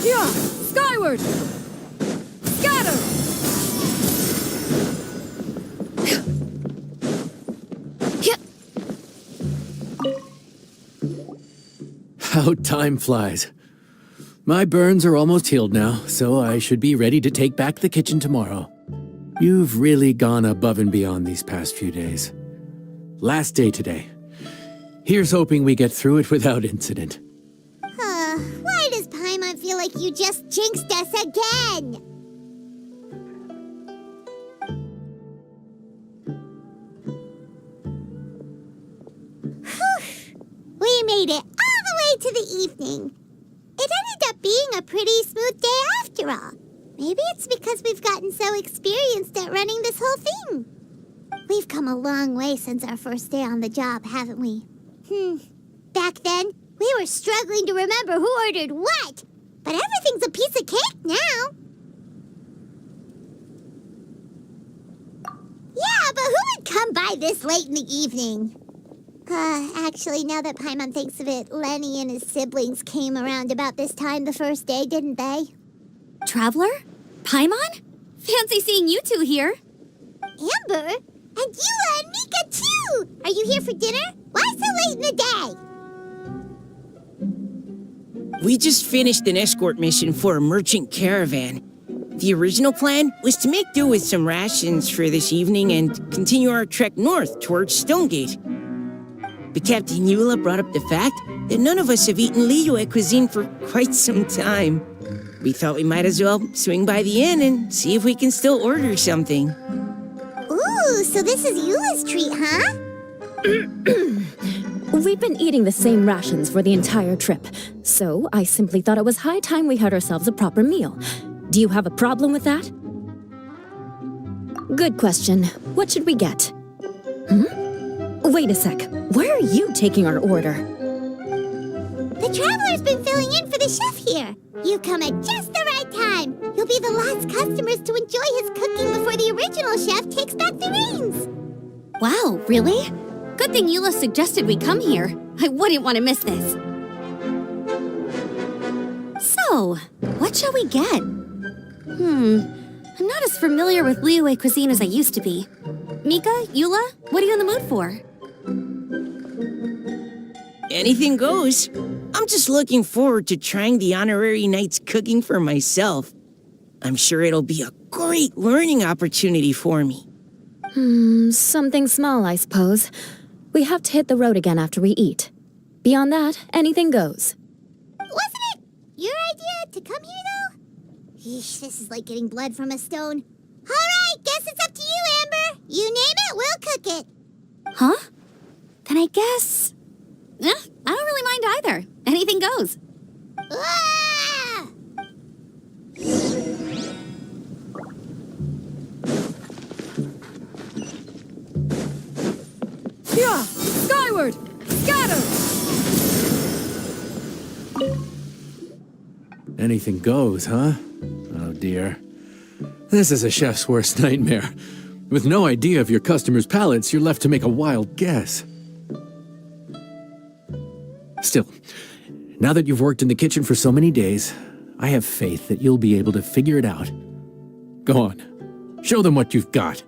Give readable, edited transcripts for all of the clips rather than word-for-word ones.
Yeah! Skyward! Scatter! How time flies. My burns are almost healed now, so I should be ready to take back the kitchen tomorrow. You've really gone above and beyond these past few days. Last day today. Here's hoping we get through it without incident. Why does Paimon feel like you just jinxed us again? We made it all the way to the evening. It ended up being a pretty smooth day after all. Maybe it's because we've gotten so experienced at running this whole thing. We've come a long way since our first day on the job, haven't we? Back then, we were struggling to remember who ordered what. But everything's a piece of cake now. Yeah, but who would come by this late in the evening? Actually, now that Paimon thinks of it, Lenny and his siblings came around about this time the first day, didn't they? Traveler? Paimon? Fancy seeing you two here. Amber? And Eula and Mika, too! Are you here for dinner? Why so late in the day? We just finished an escort mission for a merchant caravan. The original plan was to make do with some rations for this evening and continue our trek north towards Stonegate. But Captain Eula brought up the fact that none of us have eaten Liyue cuisine for quite some time. We thought we might as well swing by the inn and see if we can still order something. Ooh, so this is Eula's treat, huh? We've been eating the same rations for the entire trip, so I simply thought it was high time we had ourselves a proper meal. Do you have a problem with that? Good question. What should we get? Wait a sec. Where are you taking our order? The Traveler's been filling in for the chef here. You come at just the right time. You'll be the last customers to enjoy his cooking before the original chef takes back the reins. Wow, really? Good thing Eula suggested we come here. I wouldn't want to miss this. So, what shall we get? I'm not as familiar with Liyue cuisine as I used to be. Mika, Eula, what are you in the mood for? Anything goes. I'm just looking forward to trying the honorary knight's cooking for myself. I'm sure it'll be a great learning opportunity for me. Something small, I suppose. We have to hit the road again after we eat. Beyond that, anything goes. Wasn't it your idea to come here, though? Yeesh, this is like getting blood from a stone. All right, guess it's up to you, Amber. You name it, we'll cook it. Huh? Then I guess... I don't really mind either. Anything goes. Ah! Yeah! Skyward! Scatter! Anything goes, huh? Oh dear. This is a chef's worst nightmare. With no idea of your customers' palates, you're left to make a wild guess. Still, now that you've worked in the kitchen for so many days, I have faith that you'll be able to figure it out. Go on. Show them what you've got.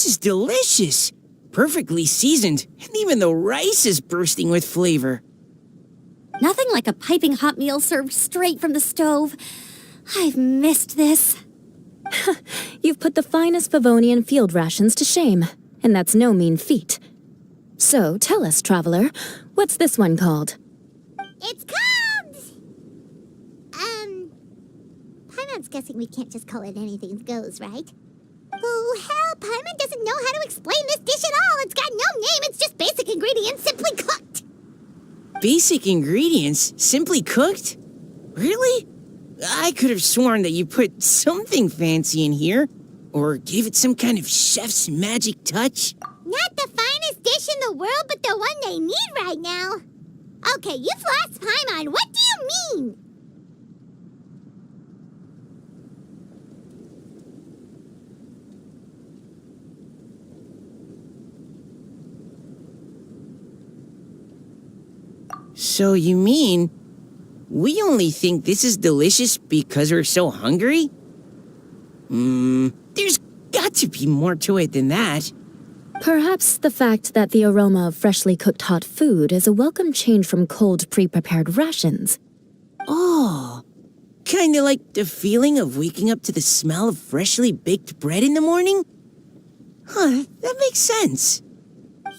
This is delicious. Perfectly seasoned, and even the rice is bursting with flavor. Nothing like a piping hot meal served straight from the stove. I've missed this. You've put the finest Favonian field rations to shame, and that's no mean feat. So, tell us, traveler, what's this one called? It's called... Paimon's guessing we can't just call it anything goes, right? Oh, hell, Paimon doesn't know how to explain this dish at all. It's got no name, it's just basic ingredients simply cooked. Basic ingredients? Simply cooked? Really? I could have sworn that you put something fancy in here, or gave it some kind of chef's magic touch. Not the finest dish in the world, but the one they need right now. Okay, you've lost Paimon. What do you mean? So you mean we only think this is delicious because we're so hungry? There's got to be more to it than that. Perhaps the fact that the aroma of freshly cooked hot food is a welcome change from cold, pre-prepared rations. Oh, kinda like the feeling of waking up to the smell of freshly baked bread in the morning? Huh, that makes sense.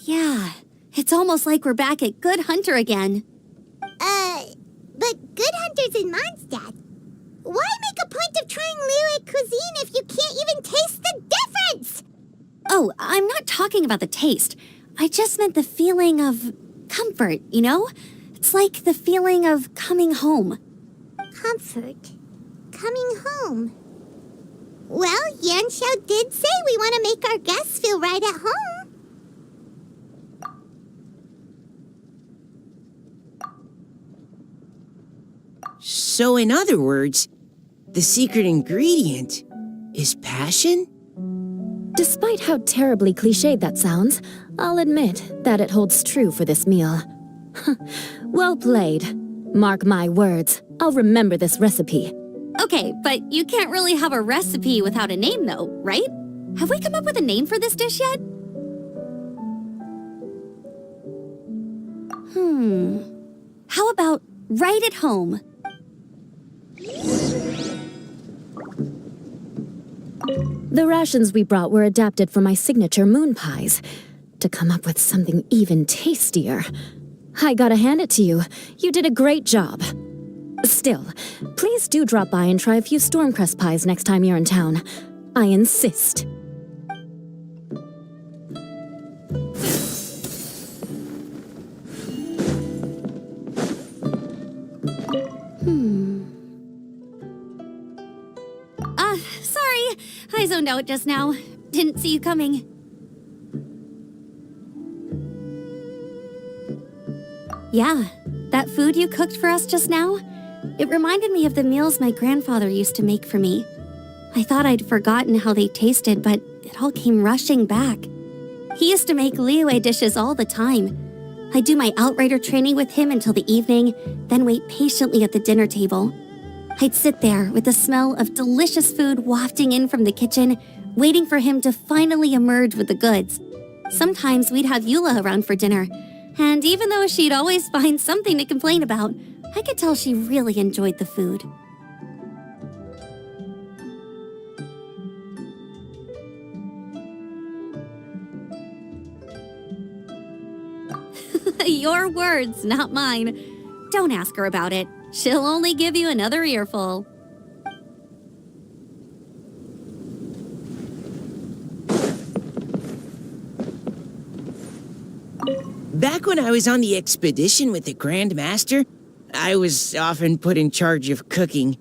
Yeah, it's almost like we're back at Good Hunter again. But Good Hunter's in Mondstadt. Why make a point of trying Liyue cuisine if you can't even taste the difference? Oh, I'm not talking about the taste. I just meant the feeling of comfort, you know? It's like the feeling of coming home. Comfort. Coming home. Well, Yanxiao did say we want to make our guests feel right at home. So in other words, the secret ingredient is passion? Despite how terribly cliched that sounds, I'll admit that it holds true for this meal. Well played. Mark my words, I'll remember this recipe. Okay, but you can't really have a recipe without a name though, right? Have we come up with a name for this dish yet? How about right at home? The rations we brought were adapted from my signature moon pies. To come up with something even tastier. I gotta hand it to you. You did a great job. Still, please do drop by and try a few Stormcrest pies next time you're in town. I insist. Sorry. I zoned out just now. Didn't see you coming. Yeah, that food you cooked for us just now, it reminded me of the meals my grandfather used to make for me. I thought I'd forgotten how they tasted, but it all came rushing back. He used to make Liyue dishes all the time. I'd do my outrider training with him until the evening, then wait patiently at the dinner table. I'd sit there with the smell of delicious food wafting in from the kitchen, waiting for him to finally emerge with the goods. Sometimes we'd have Eula around for dinner, and even though she'd always find something to complain about, I could tell she really enjoyed the food. Your words, not mine. Don't ask her about it. She'll only give you another earful. Back when I was on the expedition with the Grand Master, I was often put in charge of cooking.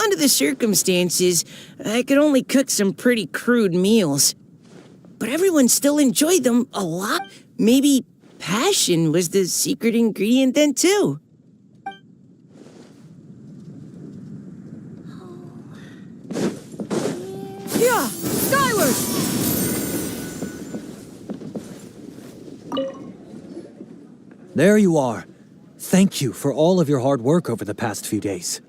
Under the circumstances, I could only cook some pretty crude meals. But everyone still enjoyed them a lot. Maybe passion was the secret ingredient then, too. Yeah, skyward! There you are. Thank you for all of your hard work over the past few days.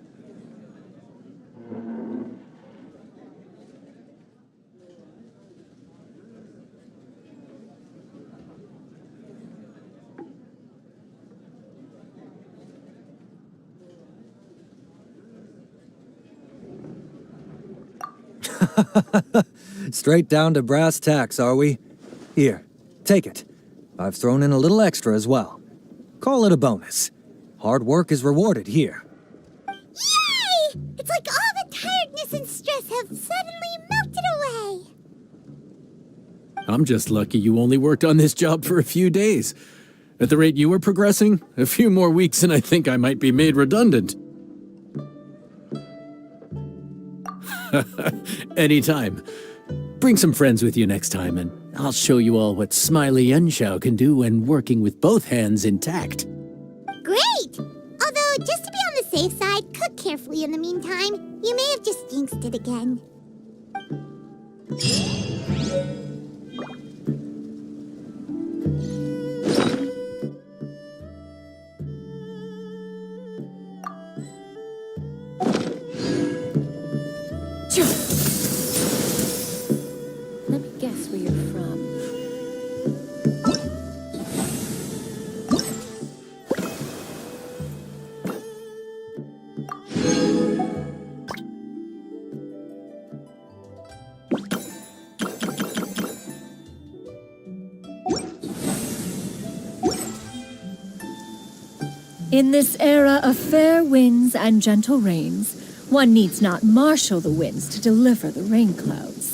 Straight down to brass tacks, are we? Here, take it. I've thrown in a little extra as well. Call it a bonus. Hard work is rewarded here. Yay! It's like all the tiredness and stress have suddenly melted away. I'm just lucky you only worked on this job for a few days. At the rate you were progressing, a few more weeks and I think I might be made redundant. Anytime. Bring some friends with you next time, and I'll show you all what Smiley Yenshao can do when working with both hands intact. Great! Although, just to be on the safe side, cook carefully in the meantime. You may have just jinxed it again. Let me guess where you're from. In this era of fair winds and gentle rains, one needs not marshal the winds to deliver the rain clouds.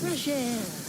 Fresh air.